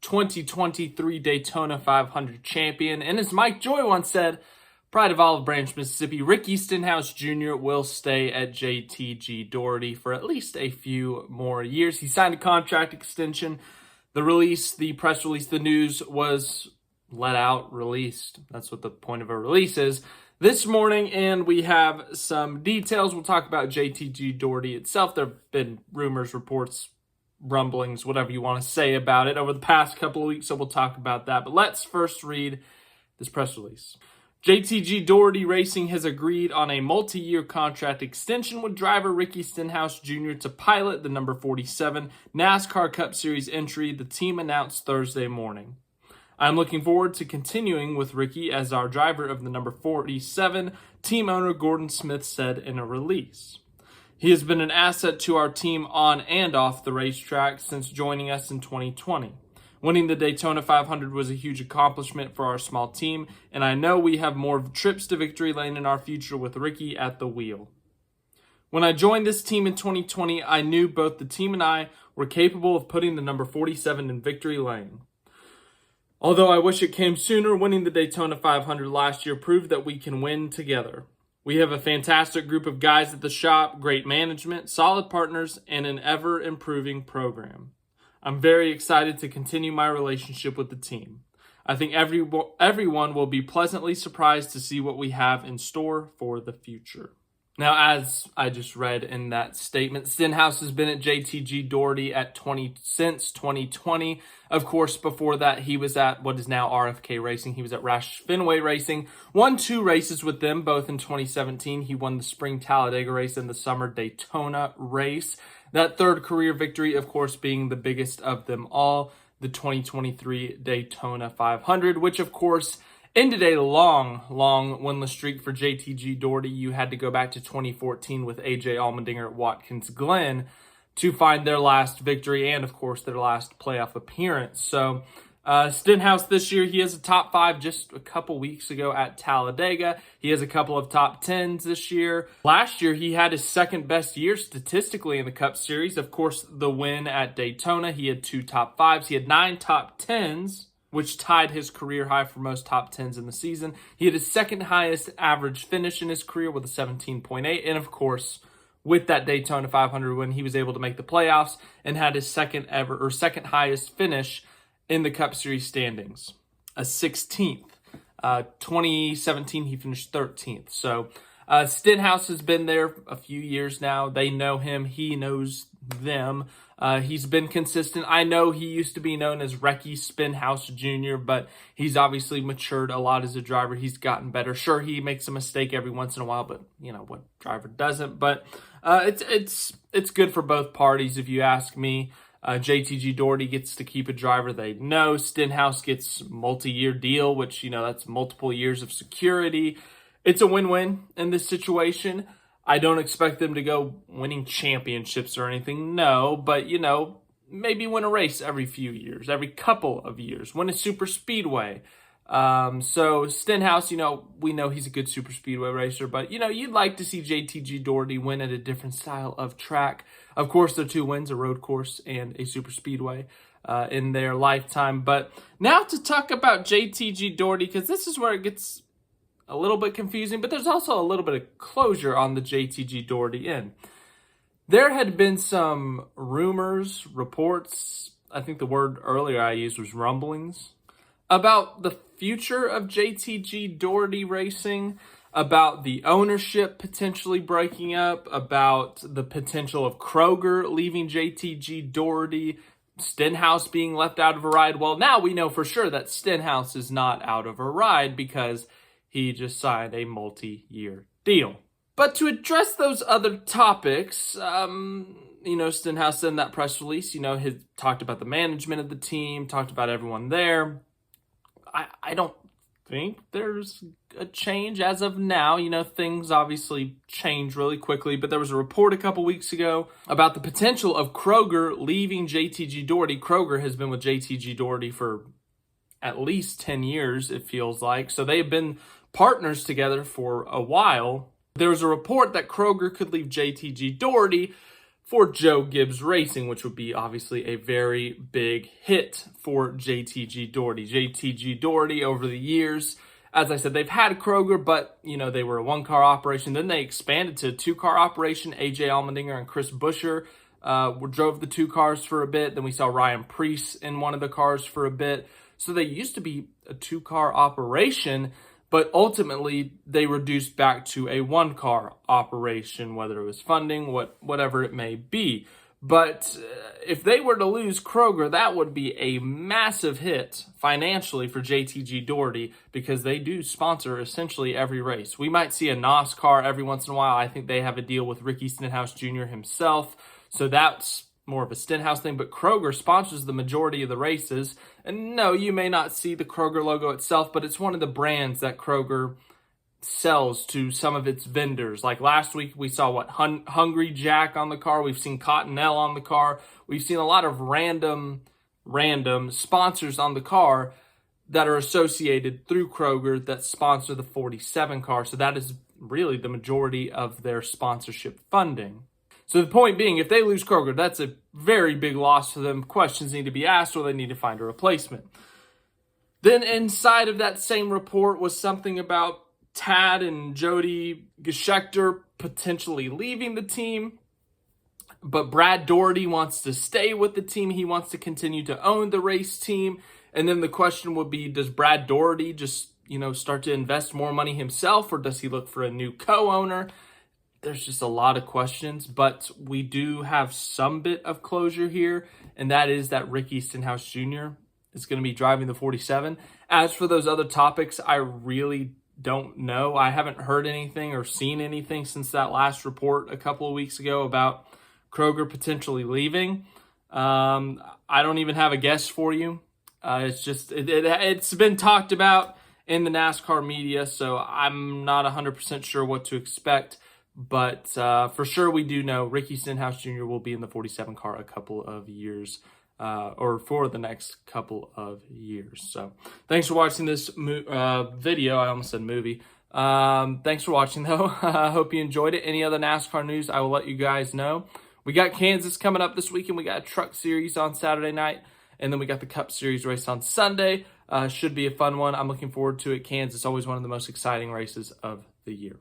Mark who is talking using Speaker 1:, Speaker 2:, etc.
Speaker 1: 2023 Daytona 500 champion. And as Mike Joy once said, pride of Olive Branch, Mississippi, Ricky Stenhouse Jr. will stay at JTG Daugherty for at least a few more years. He signed a contract extension. The press release, the news was let out, released. That's what the point of a release is. This morning, and we have some details. We'll talk about JTG Daugherty itself. There have been rumors, reports, rumblings, whatever you want to say about it over the past couple of weeks, so we'll talk about that. But let's first read this press release. JTG Daugherty Racing has agreed on a multi-year contract extension with driver Ricky Stenhouse Jr. to pilot the number 47 NASCAR Cup Series entry, the team announced Thursday morning. I'm looking forward to continuing with Ricky as our driver of the number 47, team owner Gordon Smith said in a release. He has been an asset to our team on and off the racetrack since joining us in 2020. Winning the Daytona 500 was a huge accomplishment for our small team, and I know we have more trips to victory lane in our future with Ricky at the wheel. When I joined this team in 2020, I knew both the team and I were capable of putting the number 47 in victory lane. Although I wish it came sooner, winning the Daytona 500 last year proved that we can win together. We have a fantastic group of guys at the shop, great management, solid partners, and an ever-improving program. I'm very excited to continue my relationship with the team. I think everyone will be pleasantly surprised to see what we have in store for the future. Now, as I just read in that statement, Stenhouse has been at JTG Daugherty since 2020. Of course, before that, he was at what is now RFK Racing. He was at Roush Fenway Racing. Won 2 races with them, both in 2017. He won the Spring Talladega race and the Summer Daytona race. That third career victory, of course, being the biggest of them all, the 2023 Daytona 500, which, of course, ended a long winless streak for JTG Daugherty. You had to go back to 2014 with AJ Allmendinger at Watkins Glen to find their last victory and, of course, their last playoff appearance. So Stenhouse this year, he has a top 5 just a couple weeks ago at Talladega. He has a couple of top 10s this year. Last year, he had his second best year statistically in the Cup Series. Of course, the win at Daytona, he had 2 top 5s. He had 9 top 10s, which tied his career high for most top 10s in the season. He had his second highest average finish in his career with a 17.8. And of course, with that Daytona 500 win, he was able to make the playoffs and had his second highest finish in the Cup Series standings, a 16th. 2017, he finished 13th. So Stenhouse has been there a few years now. They know him. He knows them. He's been consistent. I know he used to be known as Ricky Stenhouse Jr., but he's obviously matured a lot as a driver. He's gotten better. Sure, he makes a mistake every once in a while, but you know what driver doesn't. But it's good for both parties, if you ask me. JTG Daugherty gets to keep a driver they know. Stenhouse gets multi-year deal, which, you know, that's multiple years of security. It's a win-win in this situation. I don't expect them to go winning championships or anything, no. But, you know, maybe win a race every few years, every couple of years. Win a super speedway. So Stenhouse, you know, we know he's a good super speedway racer, but, you know, you'd like to see JTG Daugherty win at a different style of track. Of course, their 2 wins, a road course and a super speedway in their lifetime. But now to talk about JTG Daugherty, because this is where it gets a little bit confusing, but there's also a little bit of closure on the JTG Daugherty end. There had been some rumors, reports, I think the word earlier I used was rumblings, about the future of JTG Daugherty Racing, about the ownership potentially breaking up, about the potential of Kroger leaving JTG Daugherty, Stenhouse being left out of a ride. Well, now we know for sure that Stenhouse is not out of a ride because he just signed a multi-year deal. But to address those other topics, you know, Stenhouse in that press release, you know, he talked about the management of the team, talked about everyone there. I don't think there's a change as of now. You know, things obviously change really quickly, but there was a report a couple weeks ago about the potential of Kroger leaving JTG Daugherty. Kroger has been with JTG Daugherty for at least 10 years, it feels like. So they've been partners together for a while. There was a report that Kroger could leave JTG Daugherty for Joe Gibbs Racing, which would be obviously a very big hit for JTG Daugherty. JTG Daugherty over the years, as I said, they've had Kroger, but, they were a one-car operation. Then they expanded to a two-car operation. AJ Allmendinger and Chris Buescher drove the two cars for a bit. Then we saw Ryan Preece in one of the cars for a bit. So they used to be a two-car operation, but ultimately they reduced back to a one-car operation, whether it was funding, whatever it may be. But if they were to lose Kroger, that would be a massive hit financially for JTG Daugherty, because they do sponsor essentially every race. We might see a NOS car every once in a while. I think they have a deal with Ricky Stenhouse Jr. himself, so that's more of a Stenhouse thing, but Kroger sponsors the majority of the races. And no, you may not see the Kroger logo itself, but it's one of the brands that Kroger sells to some of its vendors. Like last week, we saw Hungry Jack on the car. We've seen Cottonelle on the car. We've seen a lot of random sponsors on the car that are associated through Kroger that sponsor the 47 car. So that is really the majority of their sponsorship funding. So the point being, if they lose Kroger, that's a very big loss for them. Questions need to be asked, or they need to find a replacement. Then inside of that same report was something about Tad and Jody Geschechter potentially leaving the team. But Brad Daugherty wants to stay with the team. He wants to continue to own the race team. And then the question would be, does Brad Daugherty just, start to invest more money himself, or does he look for a new co-owner? There's just a lot of questions, but we do have some bit of closure here, and that is that Ricky Stenhouse Jr. is going to be driving the 47. As for those other topics, I really don't know. I haven't heard anything or seen anything since that last report a couple of weeks ago about Kroger potentially leaving. I don't even have a guess for you. It's been talked about in the NASCAR media, so I'm not 100% sure what to expect. But for sure, we do know Ricky Stenhouse Jr. will be in the 47 car a couple of years, or for the next couple of years. So thanks for watching this video. I almost said movie. Thanks for watching, though. I hope you enjoyed it. Any other NASCAR news, I will let you guys know. We got Kansas coming up this weekend. We got a Truck Series on Saturday night, and then we got the Cup Series race on Sunday. Should be a fun one. I'm looking forward to it. Kansas, always one of the most exciting races of the year.